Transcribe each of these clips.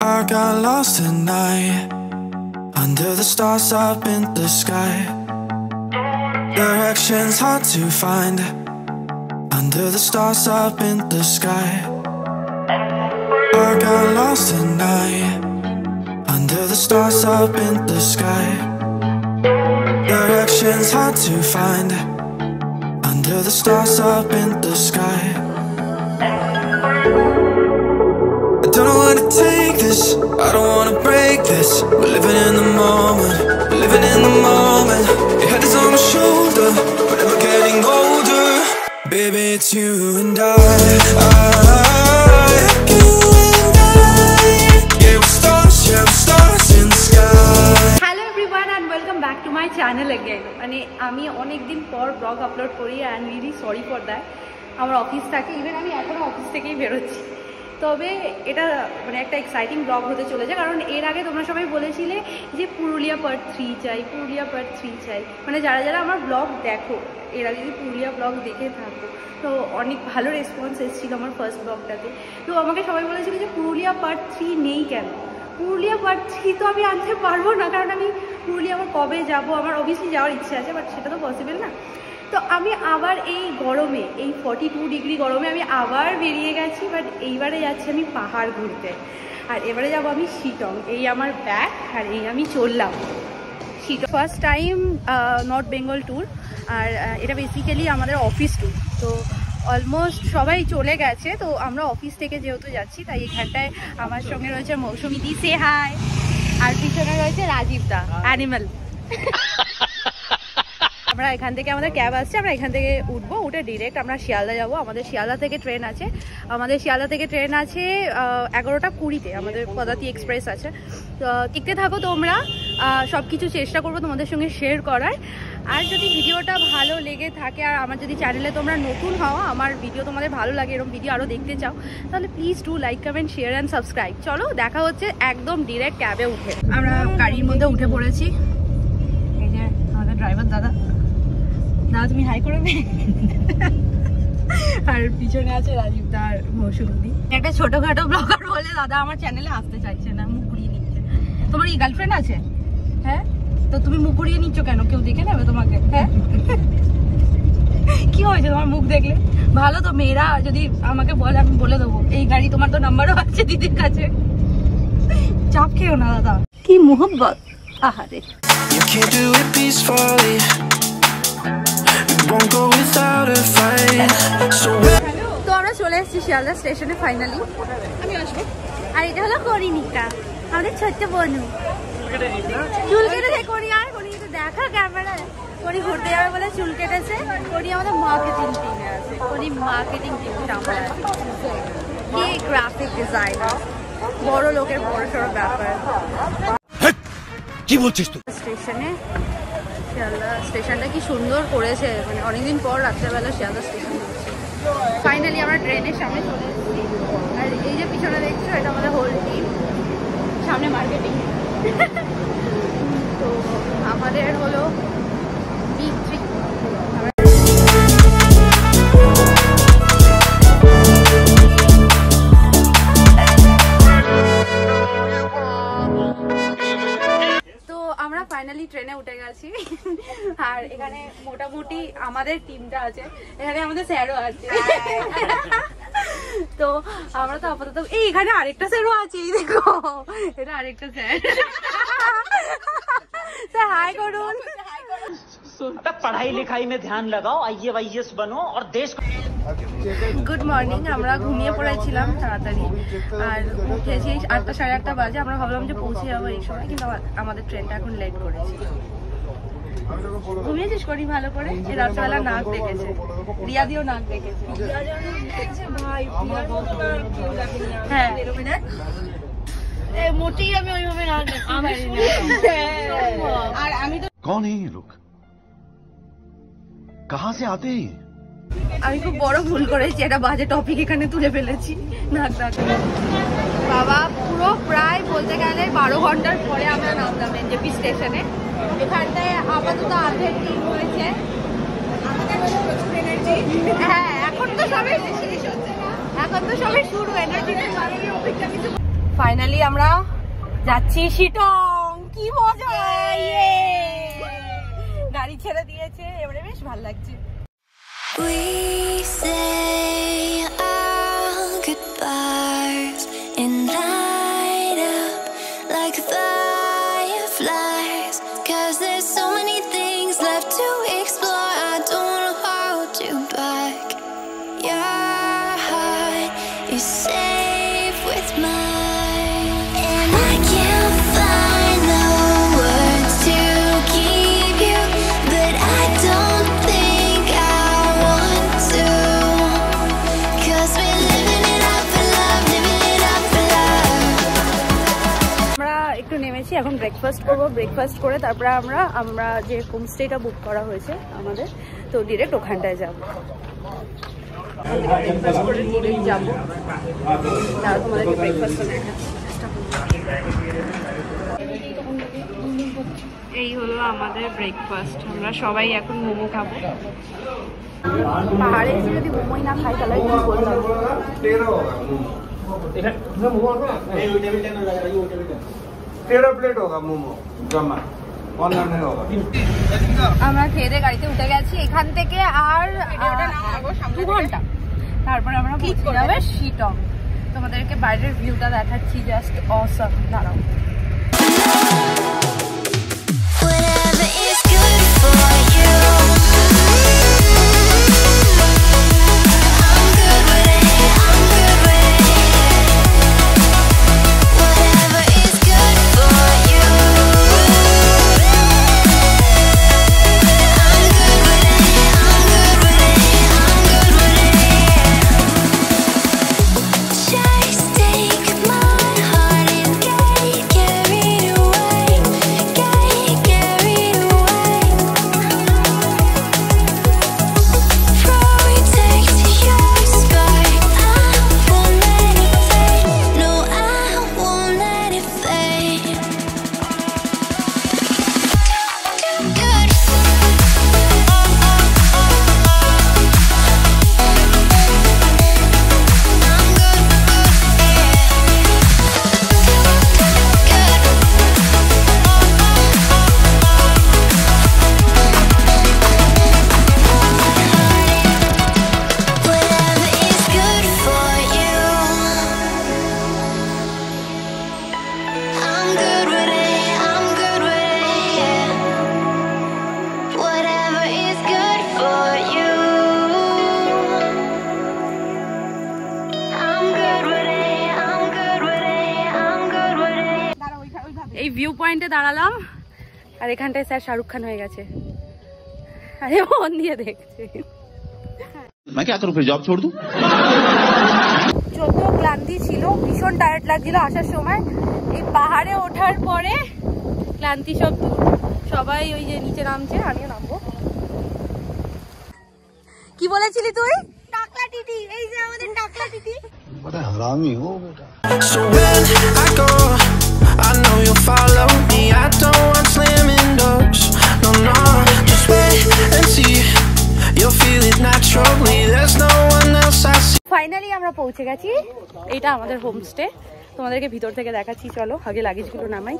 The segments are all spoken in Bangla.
I got lost tonight under the stars up in the sky. Directions hard to find under the stars up in the sky. I got lost tonight under the stars up in the sky. Directions hard to find under the stars up in the sky. I don't know where to take this, I don't wanna break this. We're living in the moment, we're living in the moment. Your head is on my shoulder, but never getting older. Baby, it's you and I, you and I. Yeah, we're stars in the sky. Hello everyone and welcome back to my channel again. মানে আমি অনেক দিন পর ব্লগ আপলোড করি and really sorry for that. আমার অফিস থাকে, ইভেন আমি এখনো অফিস থেকেই বেরোচ্ছি। তবে এটা মানে একটা এক্সাইটিং ব্লগ হতে চলেছে, কারণ এর আগে তোমরা সবাই বলেছিলে যে পুরুলিয়া পার্ট 3 চাই, পুরুলিয়া পার্ট 3 চাই। মানে যারা যারা আমার ব্লগ দেখো, এর আগে যদি পুরুলিয়া ব্লগ দেখে থাকো, তো অনেক ভালো রেসপন্স এসেছিলো আমার ফার্স্ট ব্লগটাতে। তো আমাকে সবাই বলেছিল যে পুরুলিয়া পার্ট 3 নেই কেন। পুরুলিয়া পার্ট 3 তো আমি আনতে পারবো না, কারণ আমি পুরুলিয়া আবার কবে যাব, আমার অবভিয়াসলি যাওয়ার ইচ্ছা আছে, বাট সেটা তো পসিবল না। তো আমি আবার এই গরমে, এই 42 ডিগ্রি গরমে আমি আবার বেরিয়ে গেছি, বাট এইবারে যাচ্ছি আমি পাহাড় ঘুরতে। আর এবারে যাব আমি শিটং। এই আমার ব্যাগ আর এই আমি চললাম Sittong. First time north Bengal tour, আর এটা বেসিক্যালি আমাদের অফিস ট্যুর। তো অলমোস্ট সবাই চলে গেছে, তো আমরা অফিস থেকে যেহেতু যাচ্ছি, তাই এখানটায় আমার সঙ্গে রয়েছে মৌসুমি দি, সে হাই। আর পিছনে রয়েছে রাজীব দা, অ্যানিমাল। আমরা এখান থেকে, আমাদের ক্যাব আসছে, আমরা এখান থেকে উঠবো, উঠে ডিরেক্ট আমরা শিয়ালদা যাবো। আমাদের শিয়ালদা থেকে ট্রেন আছে, 11টা 20-তে আমাদের পদাতি এক্সপ্রেস আছে। তো দেখতে থাকো তোমরা, সব কিছু চেষ্টা করবো তোমাদের সঙ্গে শেয়ার করার। আর যদি ভিডিওটা ভালো লেগে থাকে, আর আমার যদি চ্যানেলে তোমরা নতুন হও, আমার ভিডিও তোমাদের ভালো লাগে, এরকম ভিডিও আরও দেখতে চাও, তাহলে please do like, comment, share and subscribe. চলো দেখা হচ্ছে একদম ডিরেক্ট ক্যাবে উঠে। আমরা গাড়ির মধ্যে উঠে পড়েছি। এই যে আমাদের ড্রাইভার দাদা, তুমি হাই করবে। আর পিছনে আছে রাজীব দা আর মৌসুমি। একটা ছোটখাটো ব্লগার বলে দাদা আমার চ্যানেলে আসতে চাইছে না, মুখ ঘুরিয়ে নিচ্ছে। তোমার এই গার্লফ্রেন্ড আছে? হ্যাঁ, তো তুমি মুখ ঘুরিয়ে নিচ্ছ কেন? কেউ দেখে নেবে তোমাকে? হ্যাঁ, কি হয়েছে তোমার মুখ দেখলে? ভালো তো, মেয়েরা যদি আমাকে বলে আমি বলে দেবো এই গাড়ি, তোমার তো নাম্বারও আছে দিদির কাছে। চাপ খেও না দাদা, কি মোহব্বত। আহারে, তো আমরা চলে এসেছি শিয়ালদা স্টেশনে ফাইনালি। আমি আসবো। আর এটা হলো করিনিকা, আমাদের ছোট্ট বনু। চুল কেটেছে করি, আর করি দেখা ক্যামেরায়। করি ঘুরতে যাবে বলে চুল কেটেছে। করি আমাদের মার্কেটিং টিমে আছে, করি মার্কেটিং টিম সামলায়। কি গ্রাফিক ডিজাইনার, বড় লোকের বড় সড়ো ব্যাপার। কি বলছিস তুই? স্টেশনে, শিয়ালদা স্টেশনটা কি সুন্দর করেছে, মানে অনেকদিন পর রাত্রেবেলা শিয়ালদা স্টেশন দেখছি। ফাইনালি আমরা ট্রেনের সামনে চলে এসেছি। আর এই যে পিছনে দেখছো, এটা আমাদের হোল টিম, সামনে মার্কেটিং। তো আমাদের হলো উইক 3। আমরা ফাইনালি ট্রেনে উঠে গেছি। আর এখানে মোটামুটি আমাদের টিমটা আছে, এখানে আমাদের স্যারও আছে। তো আমরা তো আপাতত এই এখানে আরেকটা স্যারও আছে, এই দেখো এটা আরেকটা স্যার। স্যার হাই করুন। पढ़ाई लिखाई में ध्यान लगाओ, IAS बनो और देश को। Good morning. আমরা ঘুমিয়ে পড়েছিলাম তাড়াতাড়ি, আর উঠেছি 8টা 8:30 বাজে। আমরা ভাবলাম যে পৌঁছে যাবো এই সময়, কিন্তু আমাদের ট্রেনটা এখন লেট করেছি। ঘুমিয়েছিস করি ভালো করে? এই রাত্রেবেলা নাক দেখেছে, রিয়াদিও নাক দেখেছে। হ্যাঁ, মোটেই আমি ওইভাবে নাক দেখতে পারি না। আর আমি তো, कौन है ये लोग, कहाँ से आते हैं? আমি খুব বড় ভুল করেছি, একটা বাজে টপিক এখানে তুলে ফেলেছি। নাক ডাক বাবা, পুরো প্রায় বলতে গেলে 12 ঘন্টার পরে আমরা নামলাম এনজেপি স্টেশনে। এখানটায় আপাতত আর্ধেক টিম হয়েছে। হ্যাঁ, এখন তো সবাই শেষ হচ্ছে, এখন তো সবাই শুরু। এনার্জি ফাইনালি আমরা যাচ্ছি শিটং। কি মজা, গাড়ি ছেড়ে দিয়েছে, এবারে বেশ ভালো লাগছে। We say our goodbyes and light up like fireflies, 'cause there's so many things left to explore. I don't wanna hold you back. Your heart is safe with mine, and I can't find the words to keep you, but I don't think I want to, 'cause we're living it up for love, living it up for love. আমরা একটু নেমেছি, এখন ব্রেকফাস্ট করবো। ব্রেকফাস্ট করে তারপরে আমরা যে হোমস্টেটা বুক করা হয়েছে আমাদের, তো ডিরেক্ট ওখানটায় যাবো। ব্রেকফাস্ট করে ডিরেক্ট যাবো, তারা তোমাদেরকে ব্রেকফাস্ট এই হলো আমাদের ব্রেকফাস্ট। আমরা সবাই এখন মোমো খাবো। পাহাড়ে এসে যদি মোমোই না খাই তাহলে কি করলাম। 13 प्लेट होगा मोमो जमा ऑनलाइन नहीं होगा। আমরা খেয়ে দিয়ে গাড়িতে উঠে গেছি। এখান থেকে আর 2 ঘন্টা, তারপরে আমরা পৌঁছে যাবে শিটং। তোমাদেরকে বাইরের ভিউটা দেখাচ্ছি, জাস্ট অসম। দাঁড়াও। Whatever is good for you, I'm good with it, I'm good with it. Whatever is good for you, I'm good with it, I'm good with it, I'm good with it. Just take my heart and get carried away, get carried away. Protect your spark, I won't let it fade. No, I won't let it fade. Good. I'm good, whatever is good for you, I'm good with it, I'm good with it, yeah. Whatever is good for you, I'm good with it, I'm good with it, I'm good with it. এই ভিউ পয়েন্টে দাঁড়ালাম, আর এখানটায় স্যার শাহরুখ খান হয়ে গেছে। আরে মন দিয়ে দেখছে। मैं क्या करूं फिर जॉब छोड़ दूं? যত ক্লান্তি ছিল, ভীষণ টায়ার্ড লাগছিল আসার সময়, এই পাহাড়ে ওঠার পরে ক্লান্তি সব দূর। সবাই ওই যে নিচে নামছে, আমিও নামবো। কি বলেছিলি তুই? টাকলা টিটি, এই যে আমাদের টাকলা টিটি। बड़ा हरामी हो बेटा। So when I go, I know you'll follow me. I don't want slamming doors. No, no, just wait and see. You'll feel it naturally. There's no one else I see. Finally আমরা পৌঁছে গেছি। এটা আমাদের হোমস্টে, তোমাদেরকে ভিতর থেকে দেখাচ্ছি। চলো আগে লাগেজগুলো নামাই।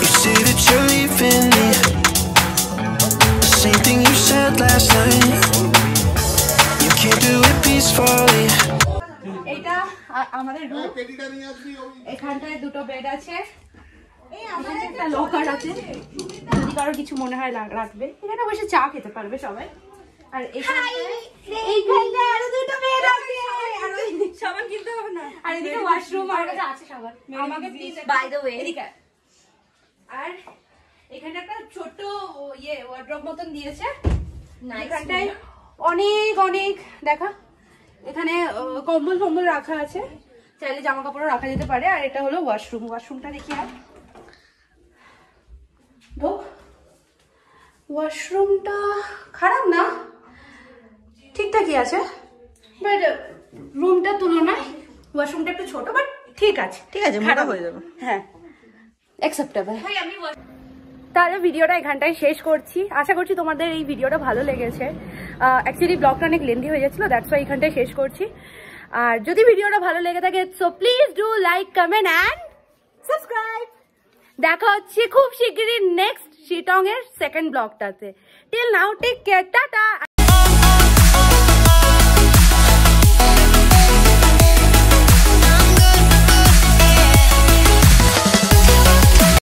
You say that you're leaving me. The same thing you said last night. You can't do it peacefully. এটা আমাদের রুম। এখানটায় 2টো বেড আছে, এখানে একটা লকার আছে, যদি কারো কিছু মনে হয় রাখবে। এখানে বসে চা খেতে পারবে সবাই। আর এইখানটায় আরো 2টো বেড আছে। সাবান কিনতে হবে না। আর এদিকে ওয়াশরুম, আমার কাছে আছে সাবান। আমাকে প্লিজ বাই দ্য ওয়ে এদিকে। আর এখানে একটা ছোট ওয়ার্ড্রপ মতন দিয়েছে। এখানটায় অনেক অনেক দেখা, এখানে কম্বল ফম্বল রাখা আছে, চাইলে জামা কাপড়ও রাখা যেতে পারে। আর এটা হলো ওয়াশরুম। ওয়াশরুমটা দেখি। আর ওয়াশরুমটা খারাপ না, ঠিকঠাকই আছে, বাট রুমটার তুলনায় ওয়াশরুমটা একটু ছোট, বাট ঠিক আছে, ঠিক আছে, মোটা হয়ে যাবে। হ্যাঁ, অ্যাকসেপ্টেবল। তাহলে ভিডিওটা এখানটায় শেষ করছি। আশা করছি তোমাদের এই ভিডিওটা ভালো লেগেছে। অ্যাকচুয়ালি ব্লগটা অনেক লেন্দি হয়ে যাচ্ছিল, দ্যাটস ওয়াই এখানটায় শেষ করছি। আর যদি ভিডিওটা ভালো লেগে থাকে so please do like, comment and subscribe. দেখা হচ্ছে খুব শিগগিরই নেক্সট শিটং এর সেকেন্ড ব্লগটাতে। Till now take care, tata.